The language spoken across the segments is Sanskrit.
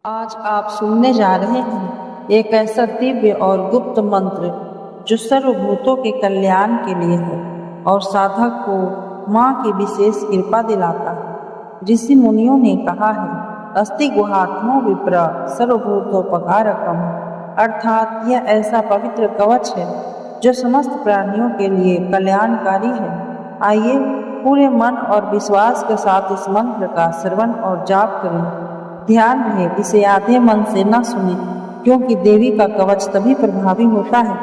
आज आप सुनने जा रहे हैं एक ऐसा दिव्य और गुप्त मंत्र जो सर्वभूतों के कल्याण के लिए है और साधक को माँ की विशेष कृपा दिलाता है। ऋषि मुनियों ने कहा है, अस्ति गुहात्मो विप्र सर्वभूतोपकारकम, अर्थात यह ऐसा पवित्र कवच है जो समस्त प्राणियों के लिए कल्याणकारी है। आइए पूरे मन और विश्वास के साथ इस मंत्र का श्रवण और जाप करें। ध्यान रहे, इसे आधे मन से न सुने, क्योंकि देवी का कवच तभी प्रभावी होता है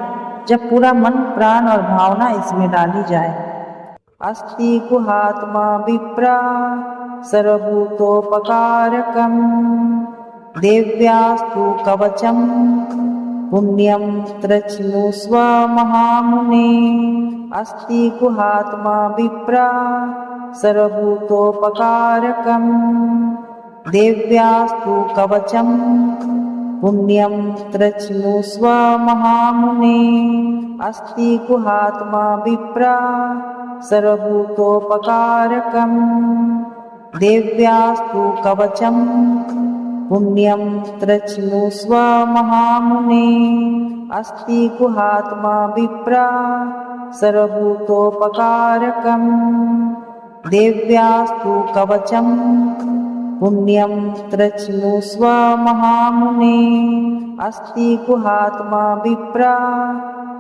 जब पूरा मन, प्राण और भावना इसमें डाली जाए। अस्ति गुहात्मा विप्रा सर्वभूतोपकारकम, देव्यास्तु कवचम पुण्यम त्रचिनुस्व महामुने। अस्ति गुहात्मा विप्रा सर्वभूतोपकारकम, देव्यास्तु कवचम पुण्यम त्रचिनुस्व महामुने। अस्ति गुहात्मा विप्रा सर्वभूतोपकारकम, देव्यास्तु कवचम पुण्यम त्रचिनुस्व महामुने। अस्ति गुहात्मा विप्रा सर्वभूतोपकारकम, देव्यास्तु कवचम पुण्यम त्रचिनुस्व महामुने। अस्ति गुहात्मा विप्रा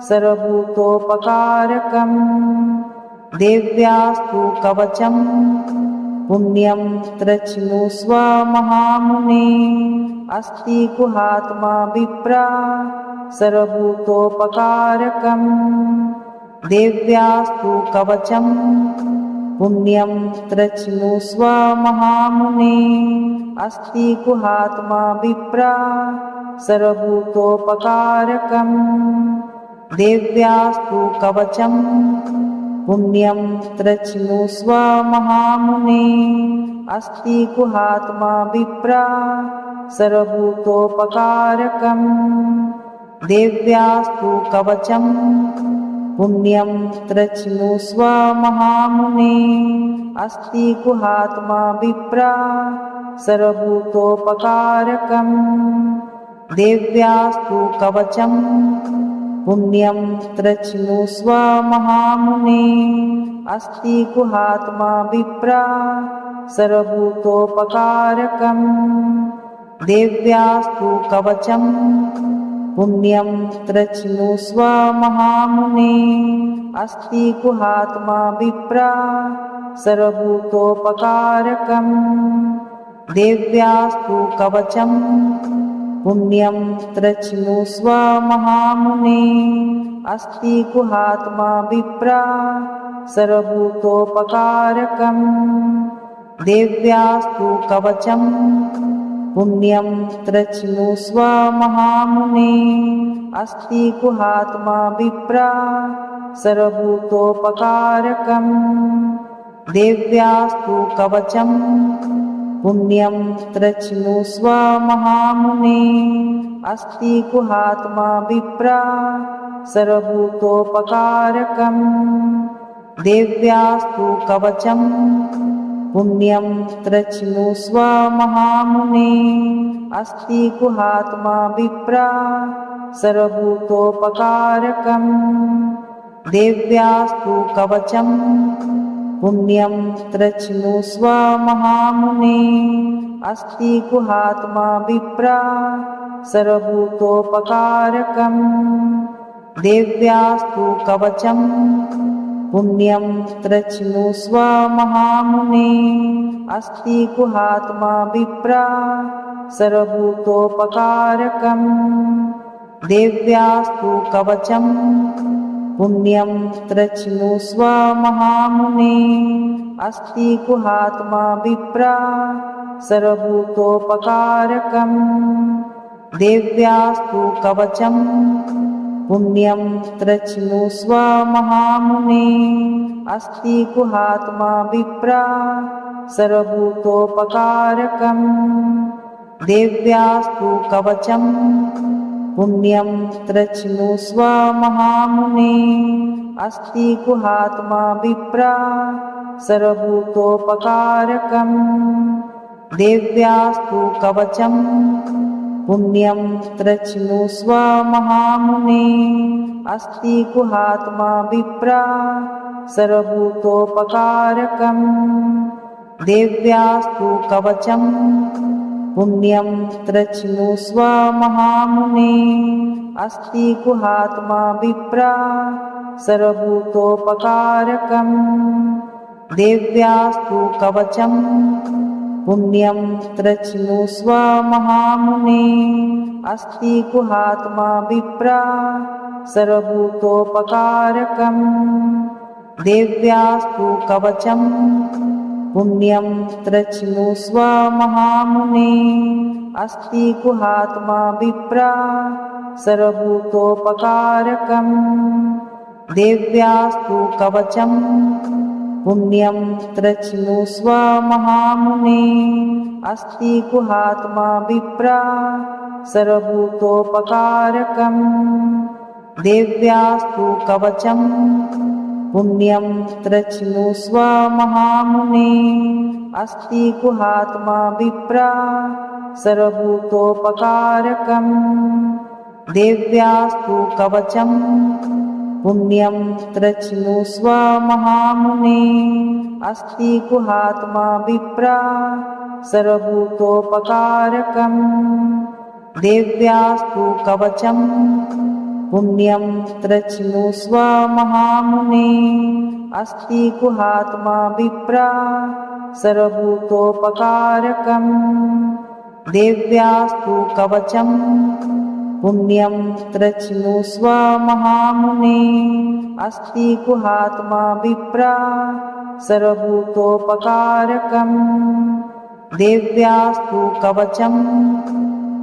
सर्वभूतोपकारकम, देव्यास्तु कवचम पुण्यम त्रचिनुस्व महामुने। अस्ति गुहात्मा विप्रा सर्वभूतोपकारकम, देव्यास्तु कवचम पुण्यम त्रचिनुस्व महामुने। अस्ति गुहात्मा विप्रा सर्वभूतोपकारकम, देव्यास्तु कवचम पुण्यम त्रचिनुस्व महामुने। अस्ति गुहात्मा विप्रा सर्वभूतोपकारकम, देव्यास्तु कवचम पुण्यम त्रचिनुस्व महामुने। अस्ति गुहात्मा विप्रा सर्वभूतोपकारकम, देव्यास्तु कवचम पुण्यम त्रचिनुस्व महामुने। अस्ति गुहात्मा विप्रा सर्वभूतोपकारकम, देव्यास्तु कवचम पुण्यम त्रचिनुस्व महामुने। अस्ति गुहात्मा विप्रा सर्वभूतोपकारकम, देव्यास्तु कवचम पुण्यम त्रचिनुस्व महामुने। अस्ति गुहात्मा विप्रा सर्वभूतोपकारकम, देव्यास्तु कवचम पुण्यम त्रचिनुस्व महामुने। अस्ति गुहात्मा विप्रा सर्वभूतोपकारकम, देव्यास्तु कवचम पुण्यम त्रचिनुस्व महामुने। अस्ति गुहात्मा विप्रा सर्वभूतोपकारकम, देव्यास्तु कवचम पुण्यम त्रचिनुस्व महामुने। अस्ति गुहात्मा विप्रा सर्वभूतोपकारकम, देव्यास्तु कवचम पुण्यम त्रचिनुस्व महामुने। अस्ति गुहात्मा विप्रा सर्वभूतोपकारकम, देव्यास्तु कवचम पुण्यम त्रचिनुस्व महामुने। अस्ति गुहात्मा विप्रा सर्वभूतोपकारकम, देव्यास्तु कवचम पुण्यम त्रचिनुस्व महामुने। अस्ति गुहात्मा विप्रा सर्वभूतोपकारकम, देव्यास्तु कवचम पुण्यम त्रचिनुस्व महामुने। अस्ति गुहात्मा विप्रा सर्वभूतोपकारकम, देव्यास्तु कवचम पुण्यम त्रचिनुस्व महामुने। अस्ति गुहात्मा विप्रा सर्वभूतोपकारकम, देव्यास्तु कवचं पुण्यं त्र्यचिनुष्व महामुने अस्ति गुहात्मा विप्रा सर्वभूतोपकारकम् देव्यास्तु कवचं पुण्यं त्र्यचिनुष्व महामुने अस्ति गुहात्मा विप्रा सर्वभूतोपकारकम् देव्यास्तु कवचं पुण्यं त्र्यचिनुष्व महामुने अस्ति गुहात्मा विप्रा सर्वभूतोपकारकम् देव्यास्तु कवचं पुण्यं त्र्यचिनुष्व महामुने अस्ति गुहात्मा विप्रा सर्वभूतोपकारकम् देव्यास्तु कवचं पुण्यं त्र्यचिनुष्व महामुने अस्ति गुहात्मा विप्रा सर्वभूतोपकारकम् देव्यास्तु कवचं पुण्यं त्र्यचिनुष्व महामुने अस्ति गुहात्मा विप्रा सर्वभूतोपकारकम् देव्यास्तु कवचं पुण्यं त्र्यचिनुष्व महामुने अस्ति गुहात्मा विप्रा सर्वभूतोपकारकम् देव्यास्तु कवचं पुण्यं त्र्यचिनुष्व महामुने अस्ति गुहात्मा विप्रा सर्वभूतोपकारकम् देव्यास्तु कवचं पुण्यं त्र्यचिनुष्व महामुने अस्ति गुहात्मा विप्रा सर्वभूतोपकारकम् देव्यास्तु कवचं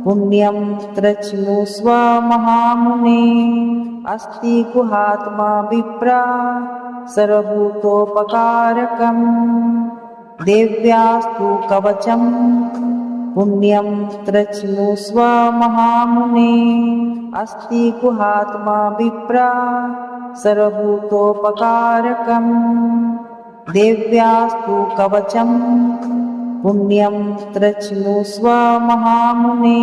पुण्यं त्र्यचिनुष्व महामुने अस्ति गुहात्मा विप्रा सर्वभूतोपकारकम् देव्यास्तु कवचं पुण्यं त्र्यचिनुष्व महामुने अस्ति गुहात्मा विप्रा सर्वभूतोपकारकम् देव्यास्तु कवचं पुण्यं त्र्यचिनुष्व महामुने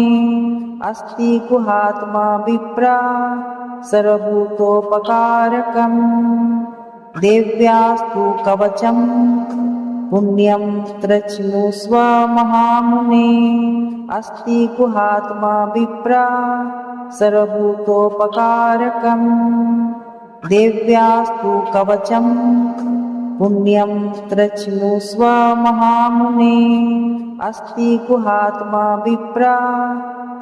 अस्ति गुहात्मा विप्रा सर्वभूतोपकारकम् देव्यास्तु कवचं पुण्यं त्र्यचिनुष्व महामुने अस्ति गुहात्मा विप्रा सर्वभूतोपकारकम् देव्यास्तु कवचं पुण्यं त्र्यचिनुष्व महामुने अस्ति गुहात्मा विप्रा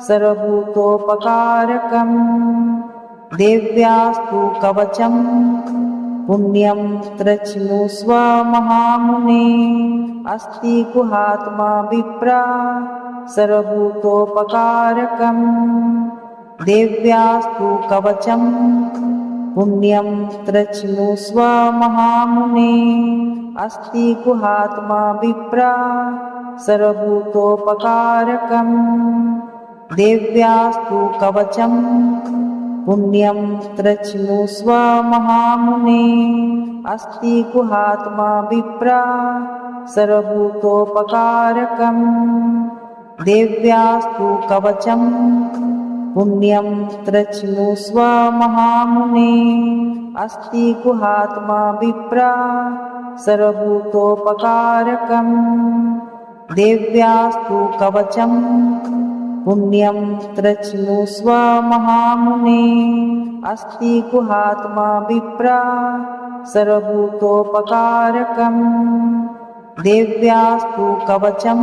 सर्वभूतोपकारकम् देव्यास्तु कवचं पुण्यं त्र्यचिनुष्व महामुने अस्ति गुहात्मा विप्रा सर्वभूतोपकारकम् देव्यास्तु कवचं पुण्यं त्र्यचिनुष्व महामुने अस्ति गुहात्मा विप्रा सर्वभूतोपकारकम् देव्यास्तु कवचं पुण्यं त्र्यचिनुष्व महामुने अस्ति गुहात्मा विप्रा सर्वभूतोपकारकम् देव्यास्तु कवचं पुण्यं त्र्यचिनुष्व महामुने अस्ति गुहात्मा विप्रा सर्वभूतोपकारकम् देव्यास्तु कवचं पुण्यं त्र्यचिनुष्व महामुने अस्ति गुहात्मा विप्रा सर्वभूतोपकारकम् देव्यास्तु कवचं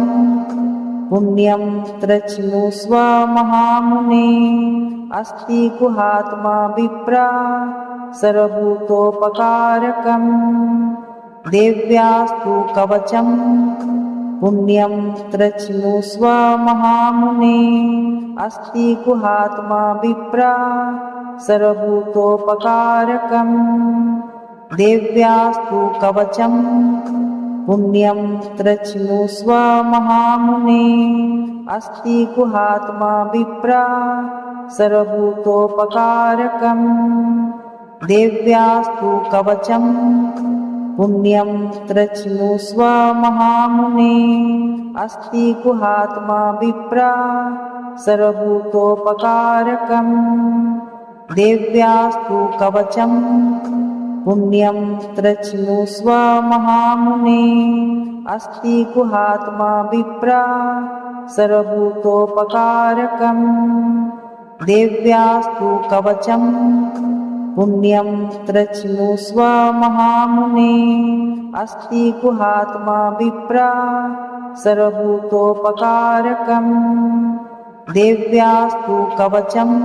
पुण्यं त्र्यचिनुष्व महामुने अस्ति गुहात्मा विप्रा सर्वभूतोपकारकम् देव्यास्तु कवचं पुण्यं त्र्यचिनुष्व महामुने अस्ति गुहात्मा विप्रा सर्वभूतोपकारकम् देव्यास्तु कवचं पुण्यं त्र्यचिनुष्व महामुने अस्ति गुहात्मा विप्रा सर्वभूतोपकारकम् देव्यास्तु कवचं पुण्यं त्र्यचिनुष्व महामुने अस्ति गुहात्मा विप्रा सर्वभूतोपकारकम् देव्यास्तु कवचम् पुण्यं त्र्यचिनुष्व महामुने अस्ति गुहात्मा विप्रा सर्वभूतोपकारकम् देव्यास्तु कवचम् पुण्यं त्र्यचिनुष्व महामुने अस्ति गुहात्मा विप्रा सर्वभूतोपकारकम् देव्यास्तु कवचम्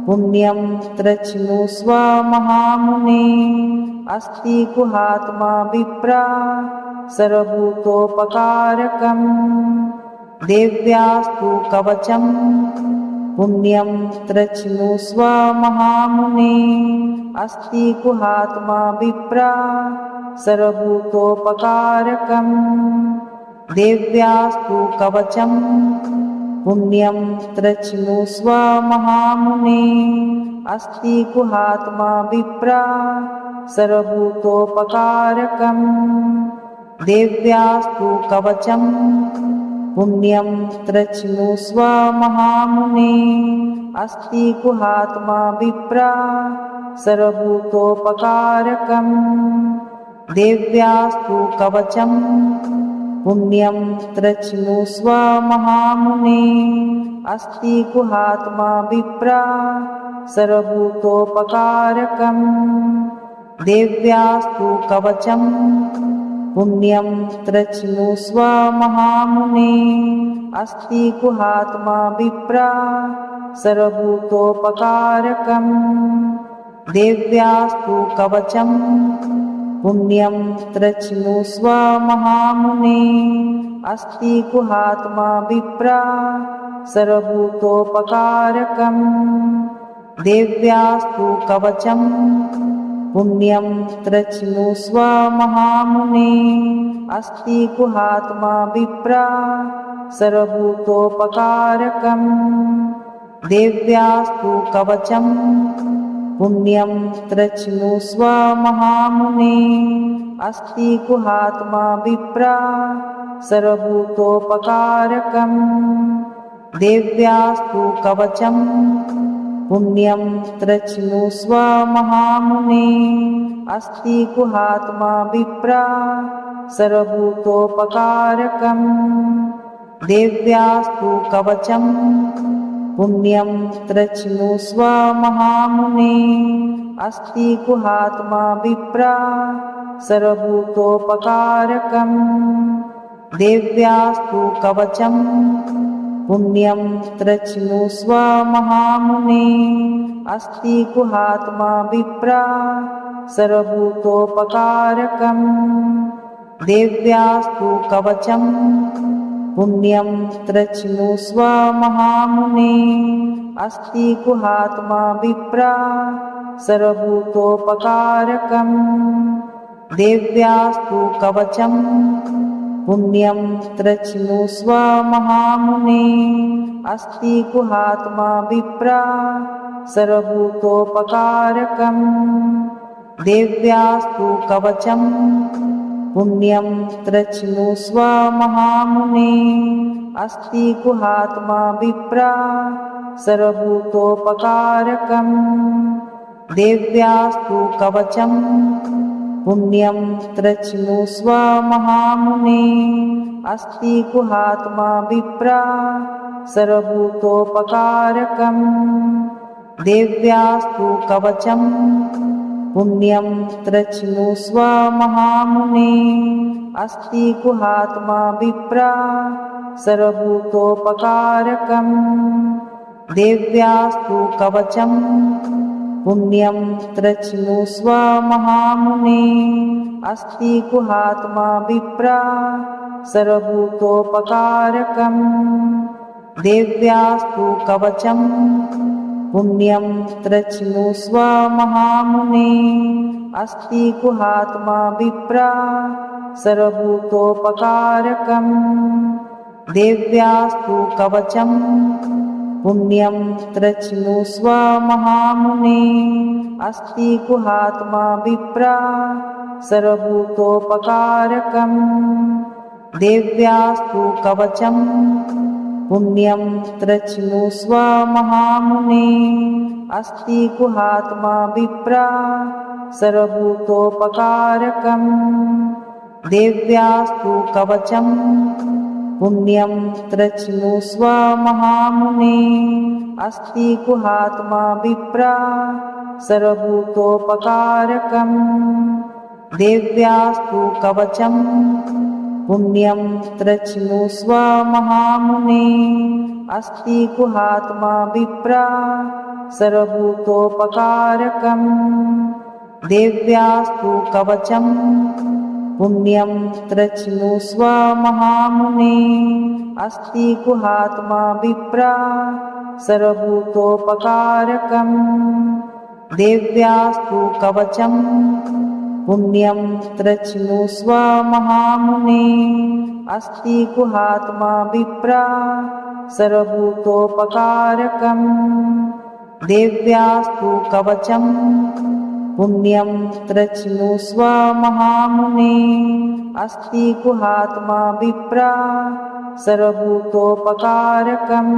पुण्यं त्र्यचिनुष्व महामुने अस्ति गुहात्मा विप्रा सर्वभूतोपकारकम् देव्यास्तु कवचम् पुण्यं त्र्यचिनुष्व महामुने अस्ति गुहात्मा विप्रा सर्वभूतोपकारकम् देव्यास्तु कवचम् पुण्यं त्र्यचिनुष्व महामुने अस्ति गुहात्मा विप्रा सर्वभूतोपकारकम् देव्यास्तु कवचम् पुण्यं त्र्यचिनुष्व महामुने अस्ति गुहात्मा विप्रा सर्वभूतोपकारकम् देव्यास्तु कवचम् पुण्यं त्र्यचिनुष्व महामुने अस्ति गुहात्मा विप्रा सर्वभूतोपकारकम् देव्यास्तु कवचम् पुण्यं त्र्यचिनुष्व महामुने अस्ति गुहात्मा विप्रा सर्वभूतोपकारकम् देव्यास्तु कवचम् पुण्यं त्र्यचिनुष्व महामुने अस्ति गुहात्मा विप्रा सर्वभूतोपकारकम् देव्यास्तु कवचम् पुण्यं त्र्यचिनुष्व महामुने अस्ति गुहात्मा विप्रा सर्वभूतोपकारकम् देव्यास्तु कवचम् पुण्यं त्र्यचिनुष्व महामुने अस्ति गुहात्मा विप्रा सर्वभूतोपकारकम् देव्यास्तु कवचम् पुण्यं त्र्यचिनुष्व महामुने अस्ति गुहात्मा विप्रा सर्वभूतोपकारकम् देव्यास्तु कवचम् पुण्यं त्र्यचिनुष्व महामुने अस्ति गुहात्मा विप्रा सर्वभूतोपकारकम् देव्यास्तु कवचम् पुण्यं त्र्यचिनुष्व महामुने अस्ति गुहात्मा विप्रा सर्वभूतोपकारकम् देव्यास्तु कवचम् पुण्यं त्र्यचिनुष्व महामुने अस्ति गुहात्मा विप्रा सर्वभूतोपकारकम् देव्यास्तु कवचम् पुण्यं त्र्यचिनुष्व महामुने अस्ति गुहात्मा विप्रा सर्वभूतोपकारकम् देव्यास्तु कवचम् पुण्यं त्र्यचिनुष्व महामुने अस्ति गुहात्मा विप्रा सर्वभूतोपकारकम् देव्यास्तु कवचम् पुण्यं त्र्यचिनुष्व महामुने अस्ति गुहात्मा विप्रा सर्वभूतोपकारकम् देव्यास्तु कवचम् पुण्यं त्र्यचिनुष्व महामुने अस्ति गुहात्मा विप्रा सर्वभूतोपकारकम् देव्यास्तु कवचम् पुण्यं त्र्यचिनुष्व महामुने अस्ति गुहात्मा विप्रा सर्वभूतोपकारकम् देव्यास्तु कवचम् पुण्यं त्र्यचिनुष्व महामुने अस्ति गुहात्मा विप्रा सर्वभूतोपकारकम् देव्यास्तु कवचम् पुण्यं त्र्यचिनुष्व महामुने अस्ति गुहात्मा विप्रा सर्वभूतोपकारकम् देव्यास्तु कवचम् पुण्यं त्रचिनुस्व महामुने अस्ति गुहात्मा विप्रा सर्वभूतोपकारकम् देव्यास्तु कवचम् पुण्यं त्रचिनुस्व महामुने अस्ति गुहात्मा विप्रा सर्वभूतोपकारकम् देव्यास्तु कवचम् पुण्यं त्रचिनुस्व महामुने अस्ति गुहात्मा विप्रा सर्वभूतोपकारकम् देव्यास्तु कवचम् पुण्यं त्रचिनुस्व महामुने अस्ति गुहात्मा विप्रा सर्वभूतोपकारकम् देव्यास्तु कवचम् पुण्यं त्रचिनुस्व महामुने अस्ति गुहात्मा विप्रा सर्वभूतोपकारकम् देव्यास्तु कवचम् पुण्यं त्रचिनुस्व महामुने अस्ति गुहात्मा विप्रा सर्वभूतोपकारकम्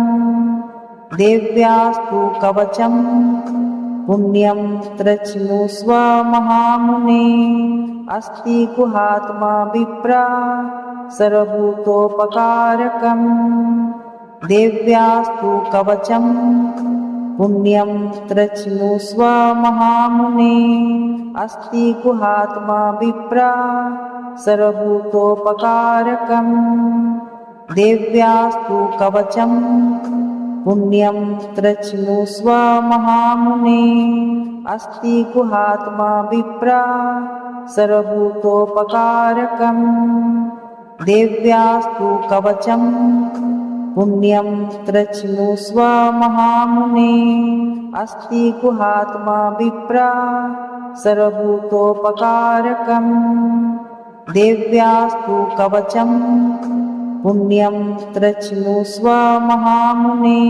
देव्यास्तु कवचम् पुण्यं त्रचिनुस्व महामुने अस्ति गुहात्मा विप्रा सर्वभूतोपकारकम् देव्यास्तु कवचम् पुण्यं त्रचिनुस्व महामुने अस्ति गुहात्मा विप्रा सर्वभूतोपकारकम् देव्यास्तु कवचम् पुण्यं त्रचिनुस्व महामुने अस्ति गुहात्मा विप्रा सर्वभूतोपकारकम् देव्यास्तु कवचम् पुण्यं त्रचिनुस्व महामुने अस्ति गुहात्मा विप्रा सर्वभूतोपकारकम् देव्यास्तु कवचम् पुण्यं त्रचिनुस्व महामुने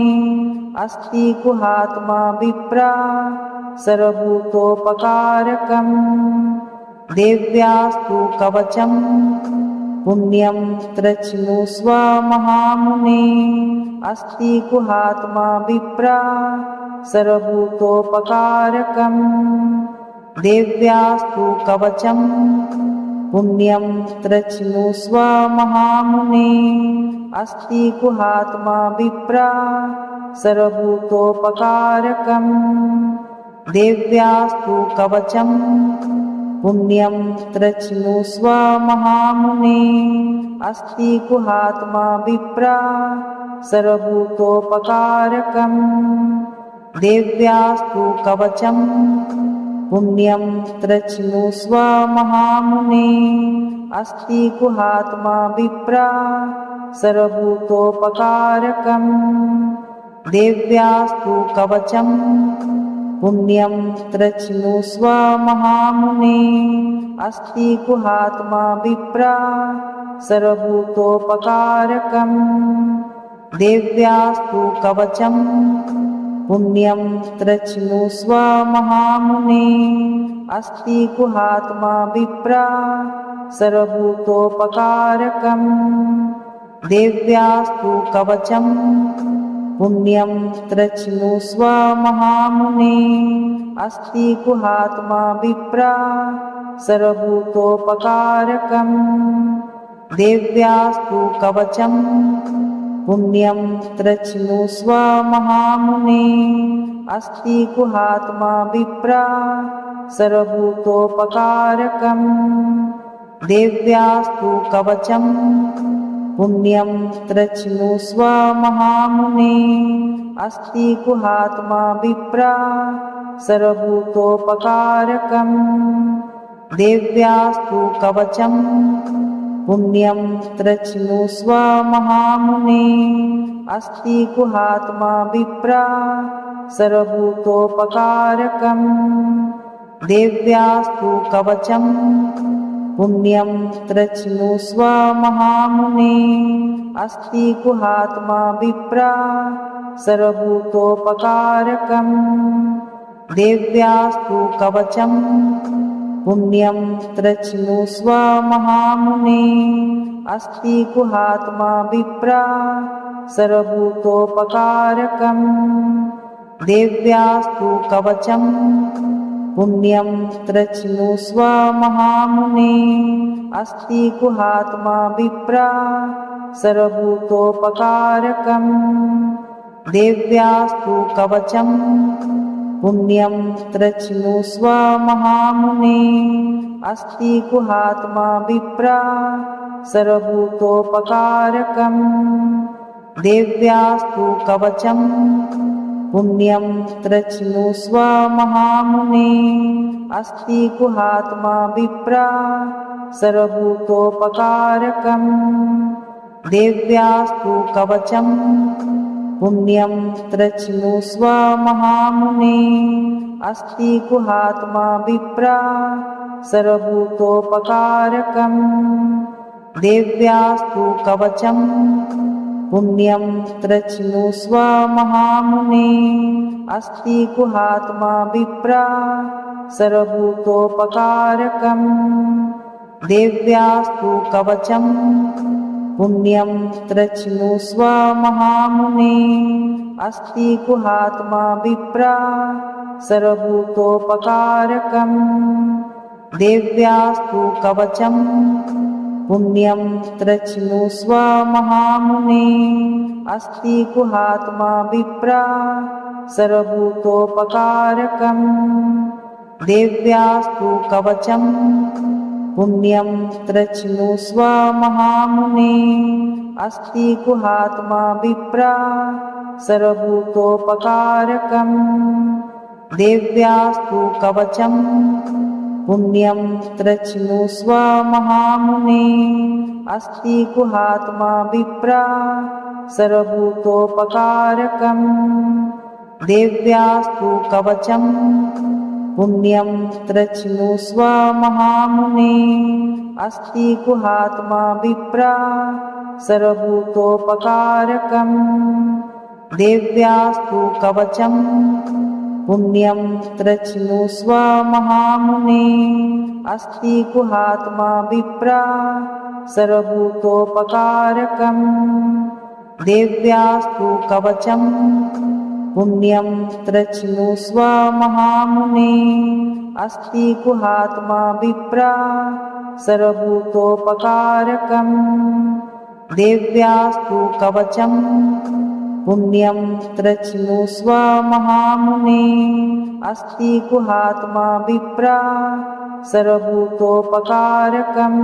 अस्ति गुहात्मा विप्रा सर्वभूतोपकारकम् देव्यास्तु कवचम् पुण्यं त्रचिनुस्व महामुने अस्ति गुहात्मा विप्रा सर्वभूतोपकारकम् देव्यास्तु कवचम् पुण्यं त्रचिनुस्व महामुने अस्ति गुहात्मा विप्रा सर्वभूतोपकारकम् देव्यास्तु कवचम् पुण्यं त्रचिनुस्व महामुने अस्ति गुहात्मा विप्रा सर्वभूतोपकारकम् देव्यास्तु कवचम् पुण्यं त्रचिनुस्व महामुने अस्ति गुहात्मा विप्रा सर्वभूतोपकारकम् देव्यास्तु कवचम् पुण्यं त्रचिनुस्व महामुने अस्ति गुहात्मा विप्रा सर्वभूतोपकारकम् देव्यास्तु कवचम् पुण्यं त्रचिनुस्व महामुने अस्ति गुहात्मा विप्रा सर्वभूतोपकारकम् देव्यास्तु कवचम् पुण्यं त्रचिनुस्व महामुने अस्ति गुहात्मा विप्रा सर्वभूतोपकारकम् देव्यास्तु कवचम् पुण्यं त्रचिनुस्व महामुने अस्ति गुहात्मा विप्रा सर्वभूतोपकारकम् देव्यास्तु कवचम् पुण्यं त्रचिनुस्व महामुने अस्ति गुहात्मा विप्रा सर्वभूतोपकारकम् देव्यास्तु कवचम् पुण्यं त्रचिनुस्व महामुने अस्ति गुहात्मा विप्रा सर्वभूतोपकारकम् देव्यास्तु कवचम् पुण्यं त्रचिनुस्व महामुने अस्ति गुहात्मा विप्रा सर्वभूतोपकारकम् देव्यास्तु कवचम् पुण्यं त्र्यचिनुष्व महामुने अस्ति गुहात्मा विप्रा सर्वभूतोपकारकम् देव्यास्तु कवचं पुण्यं त्र्यचिनुष्व महामुने अस्ति गुहात्मा विप्रा सर्वभूतोपकारकम् देव्यास्तु कवचं पुण्यं त्र्यचिनुष्व महामुने अस्ति गुहात्मा विप्रा सर्वभूतोपकारकम् देव्यास्तु कवचं पुण्यं त्र्यचिनुष्व महामुने अस्ति गुहात्मा विप्रा सर्वभूतोपकारकम् देव्यास्तु कवचं पुण्यं त्र्यचिनुष्व महामुने अस्ति गुहात्मा विप्रा सर्वभूतोपकारकम् देव्यास्तु कवचं पुण्यं त्र्यचिनुष्व महामुने अस्ति गुहात्मा विप्रा सर्वभूतोपकारकम् देव्यास्तु कवचं पुण्यं त्र्यचिनुष्व महामुने अस्ति गुहात्मा विप्रा सर्वभूतोपकारकम् देव्यास्तु कवचं पुण्यं त्र्यचिनुष्व महामुने अस्ति गुहात्मा विप्रा सर्वभूतोपकारकम् देव्यास्तु कवचं पुण्यं त्र्यचिनुष्व महामुने अस्ति गुहात्मा विप्रा सर्वभूतोपकारकम् देव्यास्तु कवचं पुण्यं त्र्यचिनुष्व महामुने अस्ति गुहात्मा विप्रा सर्वभूतोपकारकम् देव्यास्तु कवचं पुण्यं त्र्यचिनुष्व महामुने अस्ति गुहात्मा विप्रा सर्वभूतोपकारकम् देव्यास्तु कवचं पुण्यं त्र्यचिनुष्व महामुने अस्ति गुहात्मा विप्रा सर्वभूतोपकारकम् देव्यास्तु कवचं पुण्यं त्र्यचिनुष्व महामुने अस्ति गुहात्मा विप्रा सर्वभूतोपकारकम् देव्यास्तु कवचं पुण्यं त्र्यचिनुष्व महामुने अस्ति गुहात्मा विप्रा सर्वभूतोपकारकम्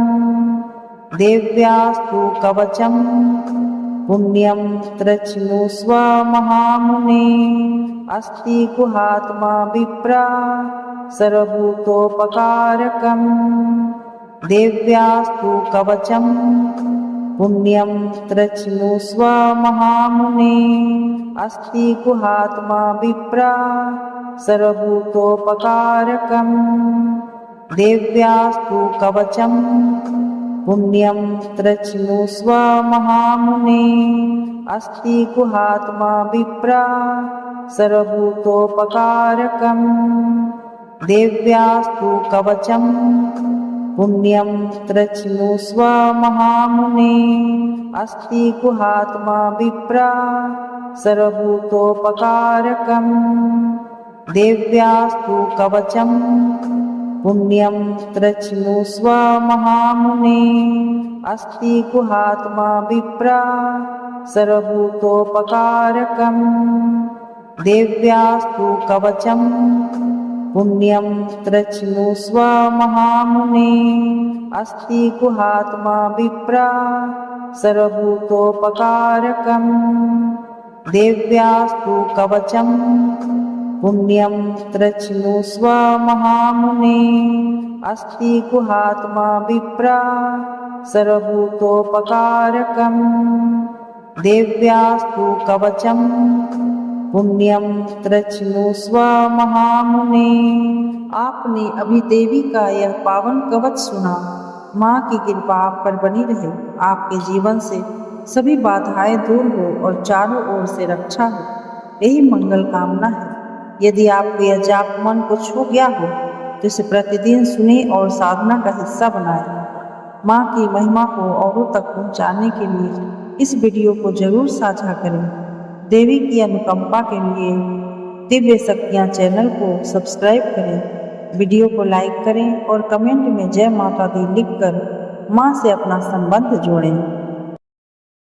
देव्यास्तु कवचं पुण्यं त्र्यचिनुष्व महामुने अस्ति गुहात्मा विप्रा सर्वभूतोपकारकम् देव्यास्तु कवचं पुण्यं त्र्यचिनुष्व महामुने अस्ति गुहात्मा विप्रा सर्वभूतोपकारकम् देव्यास्तु कवचं पुण्यं त्र्यचिनुष्व महामुने अस्ति गुहात्मा विप्रा सर्वभूतोपकारकम् देव्यास्तु कवचं पुण्यं त्र्यचिनुष्व महामुने अस्ति गुहात्मा विप्रा सर्वभूतोपकारकम् देव्यास्तु कवचं पुण्यं त्र्यचिनुष्व महामुने अस्ति गुहात्मा विप्रा सर्वभूतोपकारकम् देव्यास्तु कवचं पुण्यं त्र्यचिनुष्व महामुने अस्ति गुहात्मा विप्रा सर्वभूतोपकारकम् देव्यास्तु कवचं पुण्यं त्र्यचिनुष्व महामुने अस्ति गुहात्मा विप्रा सर्वभूतोपकारकम् देव्यास्तु कवचं पुण्यम त्र्यचिनुष्व महामुने। आपने अभी देवी का यह पावन कवच सुना। माँ की कृपा आप पर बनी रहे, आपके जीवन से सभी बाधाएं दूर हो और चारों ओर से रक्षा हो, यही मंगल कामना है। यदि आपके यह जाप मन को छू गया हो तो इसे प्रतिदिन सुने और साधना का हिस्सा बनाएं। माँ की महिमा को औरों तक पहुँचाने के लिए इस वीडियो को जरूर साझा करें। देवी की अनुकंपा के लिए दिव्य शक्तियाँ चैनल को सब्सक्राइब करें, वीडियो को लाइक करें और कमेंट में जय माता दी लिखकर माँ से अपना संबंध जोड़ें।